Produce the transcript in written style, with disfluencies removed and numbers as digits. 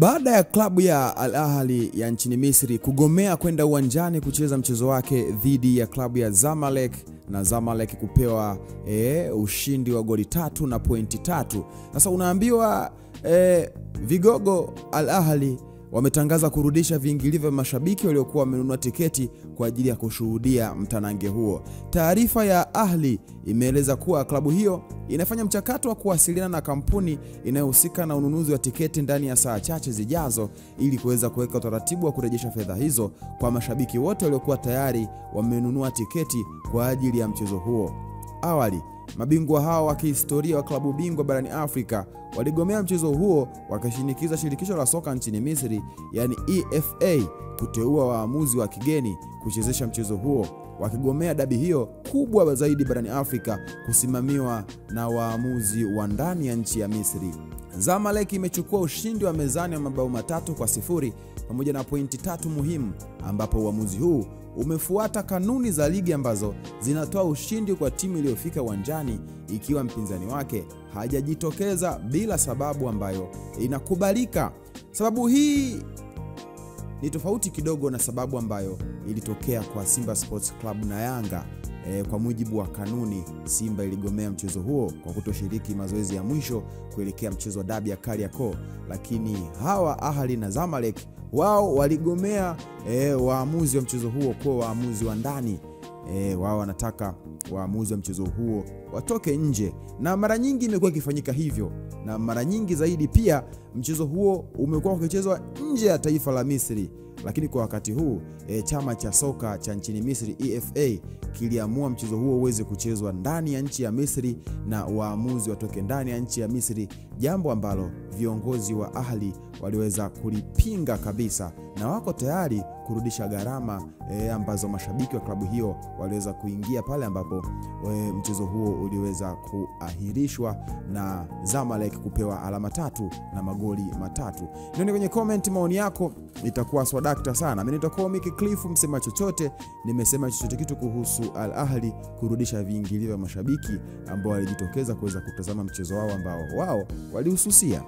Baada ya klabu ya Al Ahly ya nchini Misri kugomea kwenda uwanjani kucheza mchezo wake dhidi ya klabu ya Zamalek na Zamalek kupewa ushindi wa goli 3 na pointi 3. Sasa unaambiwa vigogo Al Ahly wametangaza kurudisha viingilio vya mashabiki waliokuwa wamenunua tiketi kwa ajili ya kushuhudia mtanange huo. Taarifa ya Ahly imeeleza kuwa klabu hiyo inafanya mchakato wa kuwasiliana na kampuni inayohusika na ununuzi wa tiketi ndani ya saa chache zijazo ili kuweza kuweka utaratibu wa kurejesha fedha hizo kwa mashabiki wote waliokuwa tayari wamenunua tiketi kwa ajili ya mchezo huo. Awali, mabingwa hao wa kihistoria wa klabu bingwa barani Afrika waligomea mchezo huo wakishinikiza shirikisho la soka nchini Misri, yani EFA, kuteua waamuzi wa kigeni kuchezesha mchezo huo, wakigomea dabi hiyo kubwa zaidi barani Afrika kusimamiwa na waamuzi wa ndani ya nchi ya Misri. Zamalek imechukua ushindi wa mezani wa mabao 3-0 pamoja na pointi 3 muhimu, ambapo uamuzi huu umefuata kanuni za ligi ambazo zinatoa ushindi kwa timu iliyofika uwanjani ikiwa mpinzani wake hajajitokeza bila sababu ambayo inakubalika. Sababu hii ni tofauti kidogo na sababu ambayo ilitokea kwa Simba Sports Club na Yanga. Kwa mujibu wa kanuni, Simba iligomea mchezo huo kwa kutoshiriki mazoezi ya mwisho kuelekea mchezo wa dabi ya Kariakoo, lakini hawa Ahly na Zamalek wao waligomea waamuzi wa mchezo huo kwa waamuzi wa ndani. Wao wanataka waamuzi wa mchezo huo watoke nje, na mara nyingi imekuwa ikifanyika hivyo, na mara nyingi zaidi pia mchezo huo umekuwa ukichezwa nje ya taifa la Misri. Lakini kwa wakati huu chama cha soka cha nchini Misri EFA kiliamua mchezo huo uweze kuchezwa ndani ya nchi ya Misri na waamuzi watoke ndani ya nchi ya Misri, jambo ambalo viongozi wa Ahly waliweza kulipinga kabisa, na wako tayari kurudisha gharama ambazo mashabiki wa klabu hiyo waliweza kuingia pale ambapo mchezo huo uliweza kuahirishwa na Zamalek kupewa alama 3 na magoli 3. Nione kwenye comment maoni yako, itakuwa swadakta sana. Mimi nitakuwa Miki Cliff, msema chochote, nimesema chochote kitu kuhusu Al Ahly kurudisha viingilio vya mashabiki ambao walijitokeza kuweza kutazama mchezo wao ambao wao walihususia.